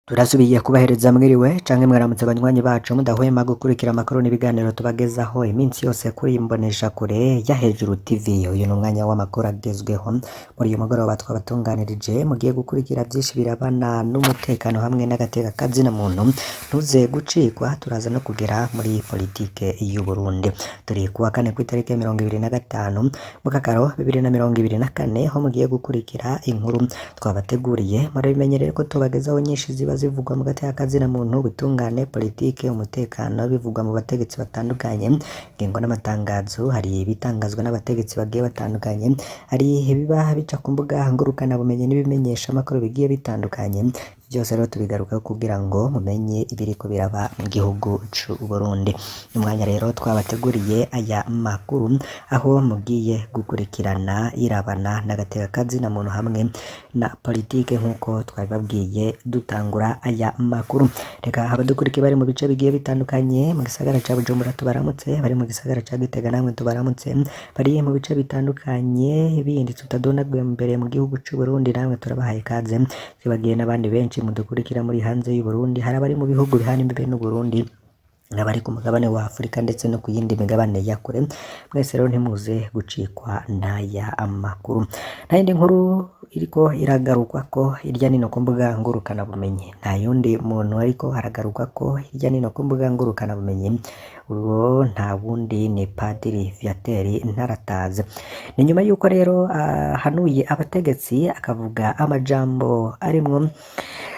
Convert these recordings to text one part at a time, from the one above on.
Turasubiye kubahereza mwiriwe canke mwaramutse banywanyi bacu mudahwema gukurikira amakuru n'ibiganiro tubagezaho iminsi yose kuri imbonesha kure ya Hejuru TV. Uyu ni umwanya w'amakuru agezweho muri uyu mugoroba twabatunganirije, mugiye gukurikira vyinshi birabana n'umutekano hamwe n'agateka kazina muntu. Ntuze gucikwa, turaza no kugera muri politike y'u Burundi. Turi kuwa kane kw'itariki ya 25 mu Kakaro 2024, ho mugiye gukurikira inkuru twabateguriye. Murabimenyereye ko tubagezaho nyinshi ziba zivugwa mu gateka kazina muntu, ubutungane, politike, umutekano, bivugwa mu bategetsi batandukanye, ingingo n'amatangazo. Hari ibitangazwa n'abategetsi bagiye batandukanye, hari ibiba bica ku mbuga ngurukana bumenyi n'ibimenyesha amakuru bigiye bitandukanye. Byose rero tubigarukaho kugira ngo mumenye ibiriko biraba mu gihugu c'u Burundi. Umwanya rero twabateguriye aya makuru, aho mugiye gukurikirana irabana n'agateka kazina muntu hamwe na politike nk'uko twabibabwiye dutangura aya makuru. Reka abadukurikiye bari mu bice bigiye bitandukanye, mu gisagara ca Bujumbura tubaramutse, bari mu gisagara ca Gitega namwe tubaramutse, bari mu bice bitandukanye bindi tutadonaguye mbere mu gihugu c'u Burundi namwe turabahaye kaze. Zibagiye n'abandi benshi mudukurikira muri hanze y'u Burundi, hari abari mu bihugu bihana imbibe n'u Burundi, n'abari ku mugabane wa Afurika ndetse no ku yindi migabane ya kure. Mwese rero ntimuze gucikwa n'aya amakuru. Nta yindi nkuru iriko iragarukwa ko hirya nino ku mbuga ngurukana bumenyi, nta yundi muntu ariko aragarukwa ko hirya nino ku mbuga ngurukana bumenyi, uwo nta wundi ni Padiri Viateur Ntarataze. Ni nyuma yuko rero hanuye abategetsi akavuga amajambo arimwo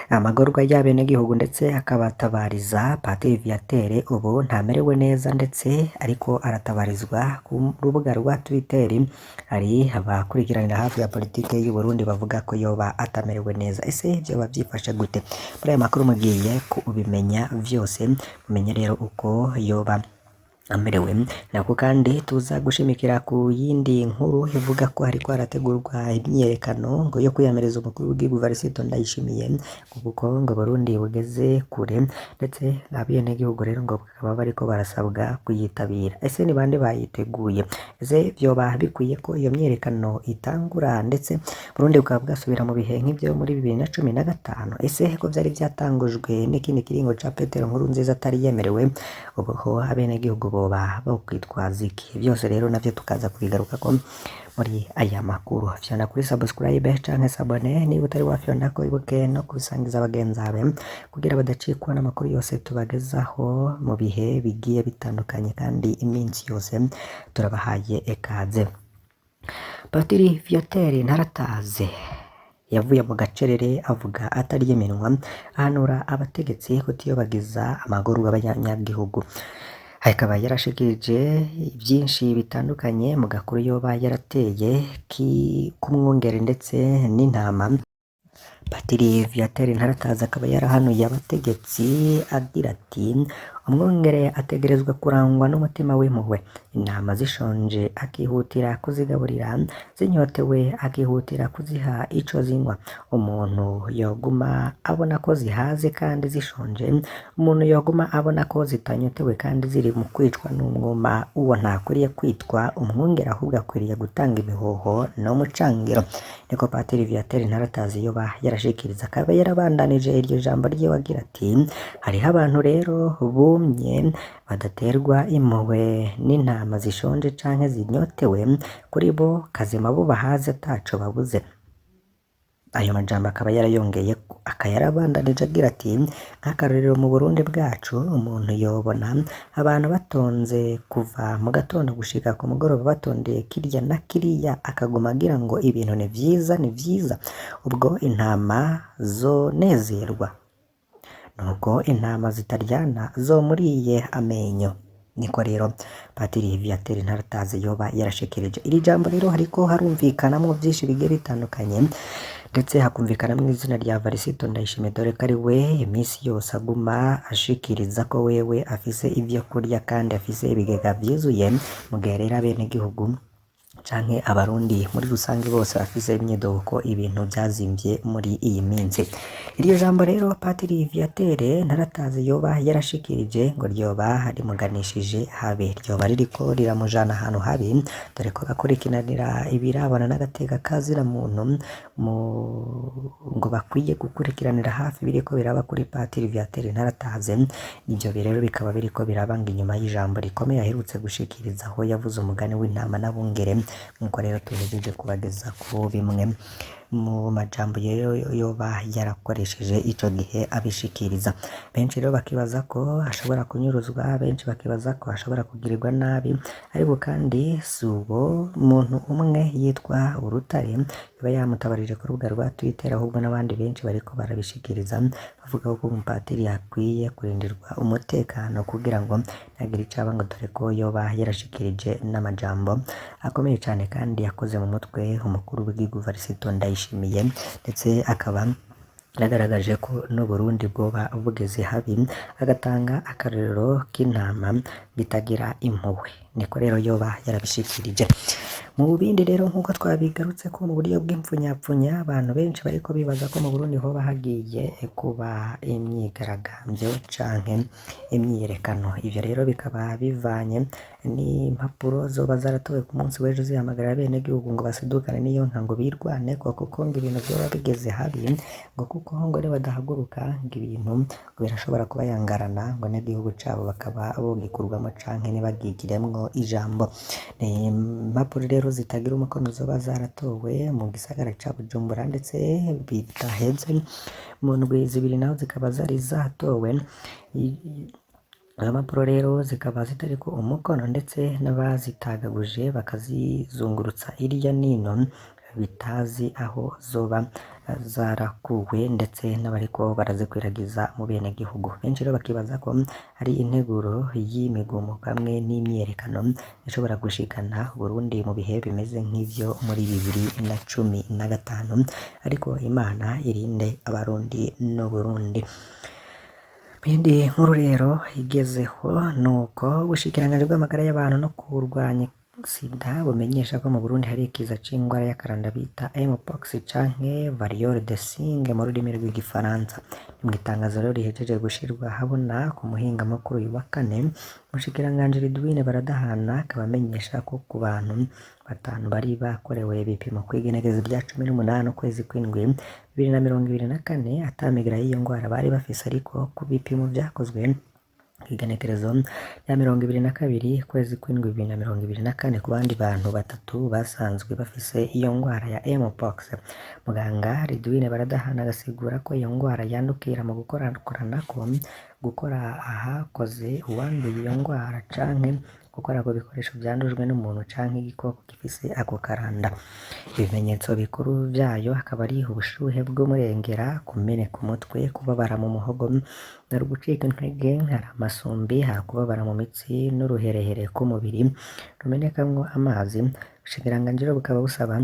amagorwa y'abenegihugu ndetse akabatabariza. Padiri Viateur ubu ntamerewe neza ndetse ariko aratabarizwa ku rubuga rwa Twitter. Hari abakurikiranira hafi ya politike y'u Burundi bavuga ko yoba atamerewe neza. Ese vyoba vyifashe gute? Muri aya makuru mugiye kubimenya vyose, mumenye rero uko yoba amerewe. Nako kandi tuza gushimikira ku yindi nkuru ivuga ko hariko harategurwa imyiyerekano ngo yo kwiyamiriza umukuru w'igihugu Varisito Ndayishimiye, kuko ngo Burundi bugeze kure ndetse abenegihugu rero ngo bakaba bariko barasabwa kuyitabira. Ese ni bande bayiteguye? Ese vyoba bikwiye ko iyo myiyerekano itangura ndetse Burundi bukaba bwasubira mu bihe nk'ivyo muri 2015? Ese ko vyari vyatangujwe n'ikindi kiringo ca Petero Nkurunziza atari yemerewe, ubu ho abenegihugu boba bokwitwaza iki? Byose rero navyo tukaza kubigaruka ko muri aya makuru. Fyona kuri subscribe canke sabone niba utari wafyona ko ibuke no kubisangiza bagenzi bawe kugira badacikwa n'amakuru yose tubagezaho mu bihe bigiye bitandukanye kandi iminsi yose turabahaye ekaze. Padiri Viateur Ntarataze yavuye mu gacerere avuga atarya iminwa, ahanura abategetsi kutiyobagiza amagorwa y'abanyagihugu. Akaba yarashikirije byinshi bitandukanye mu gakuru yoba yarateye k'umwungere ndetse n'intama. Padiri Viateur Ntarataze akaba yarahanuye abategetsi agira ati umwungere ategerezwa kurangwa n'umutima w'impuhwe, intama zishonje akihutira kuzigaburira, zinyotewe akihutira kuziha ico zinywa. Umuntu yoguma abona ko zihaze kandi zishonje, umuntu yoguma abona ko zitanyotewe kandi ziri mu kwicwa n'umwuma, uwo ntakwiriye kwitwa umwungere ahubwo akwiriye gutanga imihoho no mucangiro. Niko Padiri Viateur Ntarataze yoba yarashikiriza. Akaba yarabandanije iryo jambo ryiwe agira ati hariho abantu rero bumye badaterwa impuhwe n'intama zishonje canke zinyotewe, kuri bo kazima bo bahaze ataco babuze. Ayo majambo akaba yarayongeye akayarabandanije agira ati nk'akarorero mu Burundi bwacu umuntu yobona abantu batonze kuva mu gatondo gushika ku mugoroba batondeye kirya na kiriya, akaguma agira ngo ibintu ni vyiza, ubwo intama zonezerwa, nuko intama zitaryana zo muriye amenyo. Niko rero Padiri Viateur Ntarataze yoba yarashikirije. Iri jambo rero hariko harumvikanamwo vyinshi bigiye bitandukanye ndetse hakumvikanamwo izina rya Varisito Ndayishimiye, dore ko ari we imisi yose aguma ashikiriza ko wewe afise ivyo kurya kandi afise ibigega vyuzuye, mu gihe rero abenegihugu canke abarundi muri rusange bose bafise imyidogo ko ibintu vyazimvye muri iyi minsi. Iryo jambo rero Patiri Viateur Ntaratazi yoba yarashikirije ngo ryoba rimuganishije habe, ryoba ririko riramujana ahantu habi, dore ko akurikiranira ibirabana n'agateka kazira muntu ngo bakwiye gukurikiranira hafi biriko biraba kuri Patiri Viateur Ntaratazi. Ivyo rero bikaba biriko birabanga inyuma y'ijambo rikomeye aherutse gushikiriza aho yavuze umugani w'intama n'abungere, nkuko rero tuhejeje kubageza ku bimwe mu majambo yoba yarakoresheje ico gihe abishikiriza. Benshi rero bakibaza ko ashobora kunyuruzwa, benshi bakibaza ko ashobora kugirirwa nabi, ariko kandi si uwo muntu umwe yitwa Urutare yoba yamutabarije ku rubuga rwa Twitter, ahubwo n'abandi benshi bariko barabishikiriza bavuga ko umupatiri akwiye kurindirwa umutekano kugira ngo ntagire icaba, ngo dore ko yoba yarashikirije n'amajambo akomeye cane kandi yakoze mu mutwe umukuru w'igihugu Varisito Ndayishimiye, ndetse akaba yagaragaje ko n'Uburundi bwoba bugeze habi, agatanga akarorero k'intama bitagira impuhwe. Niko rero yoba yarabishikirije. Mu bindi rero nkuko twabigarutse ko mu buryo bw'impfunyapfunya, abantu benshi bariko bibaza ko mu Burundi hoba hagiye kuba imyigaragambyo canke imyiyerekano. Ivyo rero bikaba bivanye n'impapuro zoba zaratowe ku munsi w'ejo zihamagarira abenegihugu ngo basidukane n'iyo nka ngo birwane ko kuko ngo ibintu vyoba bigeze habi, ngo kuko ngo rero badahaguruka ngo ibintu ngo birashobora kuba yangarana, ngo n'igihugu cabo bakaba bogikurwamo canke ntibagigiremwo ijambo. Impapuro rero zitagira umukono zoba zaratowe mu gisagara ca Bujumbura, ndetse bitaheze mu ndwi zibiri naho zikaba zari zatowe. Ayo mpapuro rero zikaba zitariko umukono, ndetse n'abazitagaguje bakazizungurutsa irya nino bitazi aho zoba zarakuwe, ndetse n'abariko barazikwiragiza mu bene gihugu. Benshi rero bakibaza ko ari integuro y'imigomo hamwe n'imyerekano ishobora gushikana Burundi mu bihe bimeze nk'ivyo muri 2015, ariko Imana irinde abarundi n'Uburundi. Bindi nkuru rero igezeho nuko ubushikiranganji bw'amagara y'abantu no kurwanya sida bumenyesha ko mu Burundi hari ikiza c'ingwara y'akaranda bita mpox canke variole de singe mu rurimi rw'igifaransa. Mu itangazo rero rihejeje gushirwa habona ku muhingamo kuri uyu wa kane, umushikiranganji Ridwine Baradahana akaba amenyesha ko ku bantu batanu bari bakorewe ibipimo kw'igenekerezo rya 18 ukwezi kw'indwi 2024 atamigira y'iyo ngwara bari bafise, ariko ku bipimo vyakozwe kw'igenekerezo rya 22 ukwezi kw'indwi 2024 ku bandi bantu batatu basanzwe bafise iyo ngwara ya mpox. Muganga Ridwine Baradahana agasigura ko iyo ngwara yandukira mu gukoranako, gukora ahakoze uwanduye iyo ngwara canke gukora ku bikoresho vyandujwe n'umuntu canke igikoko gifise ako karanda. Ibimenyetso bikuru vyayo akaba ari ubushuhe bw'umurengera, kumeneka umutwe, kubabara mu muhogo, no gucika intege, hari amasumbi, hari kubabara mu mitsi n'uruherehere k'umubiri rumenekamwo amazi. Ubushikiranganji rero bukaba busaba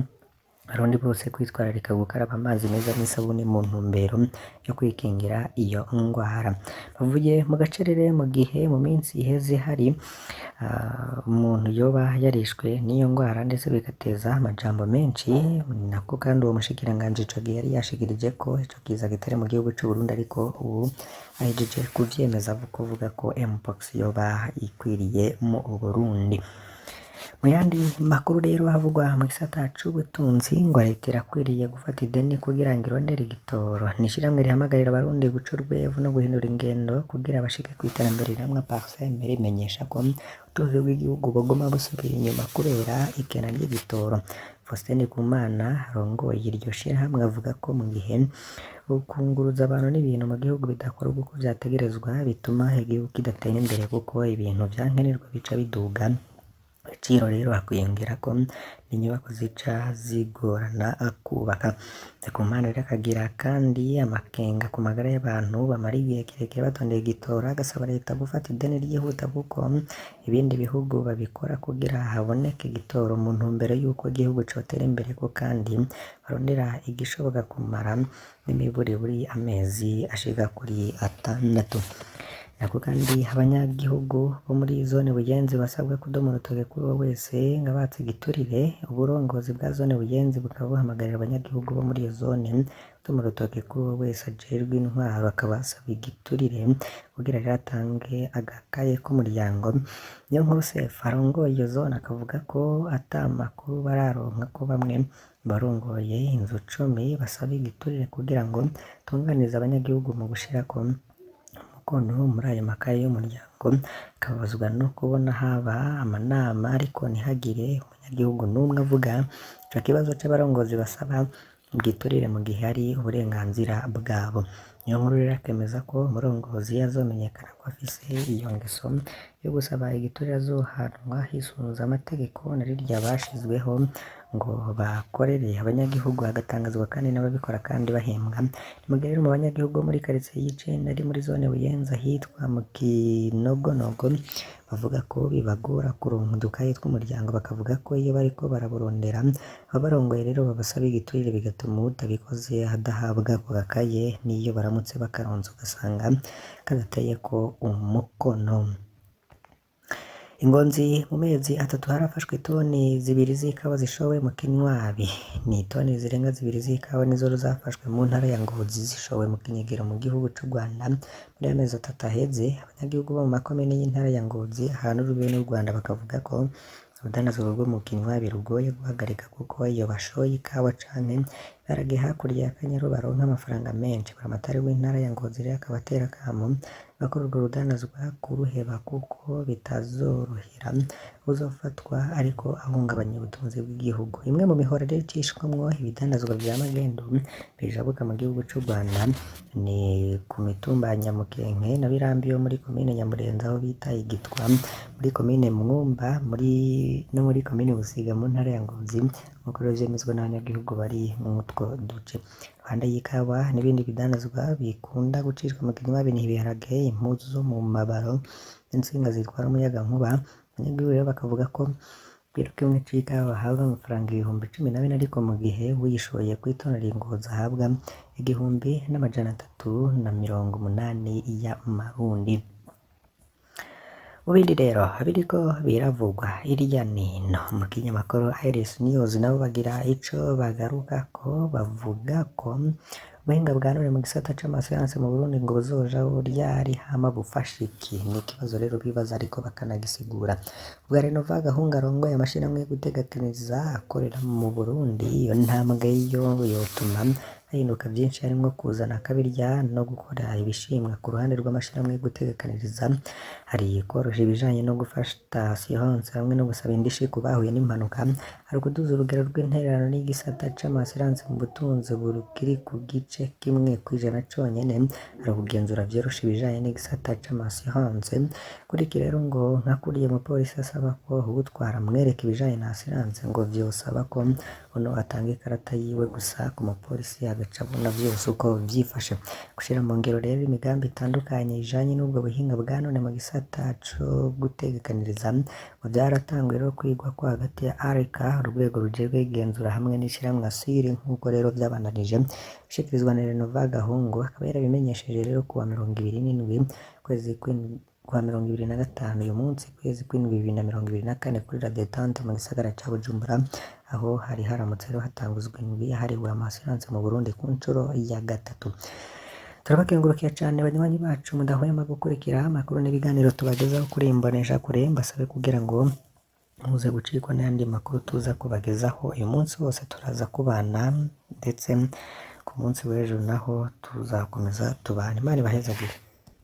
abarundi bose kwitwararika gukaraba amazi meza n'isabuni mu ntumbero yo kwikingira iyo ngwara. Bavuye mu gacerere mu gihe mu minsi iheze hari umuntu yoba yarishwe n'iyo ngwara, ndetse bigateza amajambo menshi, nako kandi uwo mushikiranganji ico gihe yari yashikirije ko ico kiza gitari mu gihugu c'u Burundi, ariko ubu ahejeje kuvyemeza kuvuga ko mpox yoba ikwiriye mu Burundi. Mu yandi makuru rero havugwa mu gisata c'ubutunzi, ngo leta irakwiriye gufata ideni kugira ngo irondere igitoro. N'ishirahamwe rihamagarira abarundi guca urwevu no guhindura ingendo kugira bashike kw'iterambere riramwa Parsem, rimenyesha ko ubutunzi bw'igihugu buguma busubira inyuma kubera ikena ry'igitoro. Faustin Ndikumana arongoye iryo shirahamwe avuga ko mu gihe ukunguruza abantu n'ibintu mu gihugu bidakorwa uko vyategerezwa, bituma igihugu kidatera imbere kuko ibintu vyankenerwa bica biduga agaciro. Rero hakwiyongera ko inyubako zica zigorana kubaka. Ndikumana rero akagira kandi amakenga ku magara y'abantu bamara igihe kirekire batondeye igitoro, agasaba leta gufata ideni ryihuta kuko ibindi bihugu babikora kugira haboneke igitoro mu ntumbero y'uko igihugu cotera imbere, ko kandi barondera igishoboka kumara n'imiburiburi amezi ashika kuri 6. nako kandi abanyagihugu bo muri zone Buyenzi basabwa kudoma urutoke kuri uwo wese ngo abatse igiturire. Uburongozi bwa zone Buyenzi bukaba buhamagarira abanyagihugu bo muri iyo zone kudoma urutoke kuri uwo wese ajejwe intwaro akabasaba igiturire kugira rero atange agakaye k'umuryango. Niyo nkuru Sefu arongoye iyo zone akavuga ko ata makuru bararonka ko bamwe barongoye inzu 10 basaba igiturire kugira ngo tunganize abanyagihugu mu gushirako umukono muri ayo makaye y'umuryango. Akababazwa no kubona haba amanama ariko ntihagire umunyagihugu n'umwe avuga ico kibazo c'abarongozi basaba igiturire mu gihe hari uburenganzira bwabo. Niyo nkuru rero akemeza ko umurongozi azomenyekana ko afise iyo ngeso yo gusaba igiturire azohanwa hisunze amategeko na rirya bashizweho ngo bakorere abanyagihugu, hagatangazwa kandi n'ababikora kandi bahembwa. Nimugere rero mu banyagihugu muri quartier y'Icenda ari muri zone Buyenzi ahitwa mu Kinogonogo bavuga ko bibagora kuronka udukaye tw'umuryango, bakavuga ko iyo bariko baraburondera abarongoye rero babasaba igiturire bigatuma utabikoze adahabwa ako gakaye, n'iyo baramutse bakaronse ugasanga kadateyeko umukono. Ingonzi mu mezi 3 harafashwe toni 2 z'ikawa zishowe mu Kinywabi. Ni toni zirenga 2 z'ikawa nizo zafashwe mu ntara ya Ngozi zishowe mu Kinyegero mu gihugu c'u Rwanda muri amezi 3 aheze. Abanyagihugu bo mu makomine y'intara ya Ngozi ahantu rubibe n'u Rwanda bakavuga ko urudandazwa rwo mu Kinywabi rugoye guhagarika kuko iyo bashoye ikawa canke barage hakurya y'Akanyaru baronka amafaranga menshi. Buramatari w'intara ya Ngozi rero akabatera akamo bakora urwo rudandazwa kuruheba kuko bitazorohera uzofatwa ariko ahungabanya ubutunzi bw'igihugu. Imwe mu mihora rero icishwamwo ibidandazwa vya magendu bijabuka mu gihugu c'u Rwanda ni ku mitumba ya Nyamukenke na Birambi yo muri komine Nyamurenza aho bita Igitwa, muri komine Mwumba, no muri komine Busiga mu ntara ya Ngozi nk'uko rero vyemezwa n'abanyagihugu bari mu utwo duce. Iruhande y'ikawa n'ibindi bidandazwa bikunda gucishwa mu Kinywabi ni ibiharage, impuzu zo mu mabaro n'intsinga zitwara umuyagankuba. Abanyagihugu rero bakavuga ko ikiro kimwe c'ikawa bahabwa amafaranga 14,000 ariko mu gihe uyishoye kw'itona ringozi ahabwa 1,380 y'amarundi. Mu bindi rero biriko biravugwa hirya nino mu kinyamakuru Iris News nabo bagira ico bagarukako, bavuga ko ubuhinga bwa none mu gisata c'amasiyanse mu Burundi ngo buzoja ryari hama bufasha iki? Ni ikibazo rero bibaza ariko bakanagisigura. Ubwa Renova Gahunga arongoye amashirahamwe yo gutegekaniriza akorera mu Burundi, iyo ntambwe yo yotuma hahinduka vyinshi harimwo kuzana akabirya no gukora ibishimwa ku ruhande rw'amashirahamwe yo gutegekaniriza. Hari korosha ibijanye no gufasha assurance hamwe no gusaba indishi ku bahuye n'impanuka. Hari kuduza urugero rw'intererano n'igisata c'amasiranse mu butunzi burukiri ku gice kimwe kw'ijana conyene. Hari kugenzura vyorosha ibijanye n'igisata c'amasiranse. Kuri iki rero ngo nka kuriya umupolisi asaba ko ugutwara amwereka ibijanye na asiranse ngo vyosaba ko uno atanga ikarata yiwe gusa ku mupolisi agaca abona vyose uko vyifashe. Gushira mu ngero rero imigambi itandukanye ijanye n'ubwo buhinga bwa none mu gisata co gutegekaniriza ngo vyaratanguye rero kwigwa ko hagati ya ARECA urwego rujejwe igenzura hamwe n'ishirahamwe ASIRI nk'uko rero vyabananije bishikirizwa na Renova Gahungu. Akaba yarabimenyesheje rero kuwa 27 kwezi kwa 25 uyu munsi kwezi kw'indwi 2024 kuri Radio Détente mu gisagara ca Bujumbura, aho hari haramutse rero hatanguzwa indwi yahariwe amasiranse mu Burundi ku ncuro ya 3. Turabakengurukiye cane banywanyi bacu mudahwema gukurikira amakuru n'ibiganiro tubagezaho kuri imbonesha kure. Mbasabe kugira ngo muze gucikwa n'andi makuru tuza kubagezaho uyu munsi wose turaza kubana, ndetse ku munsi w'ejo naho tuzakomeza tubana. Imana ibahezagire.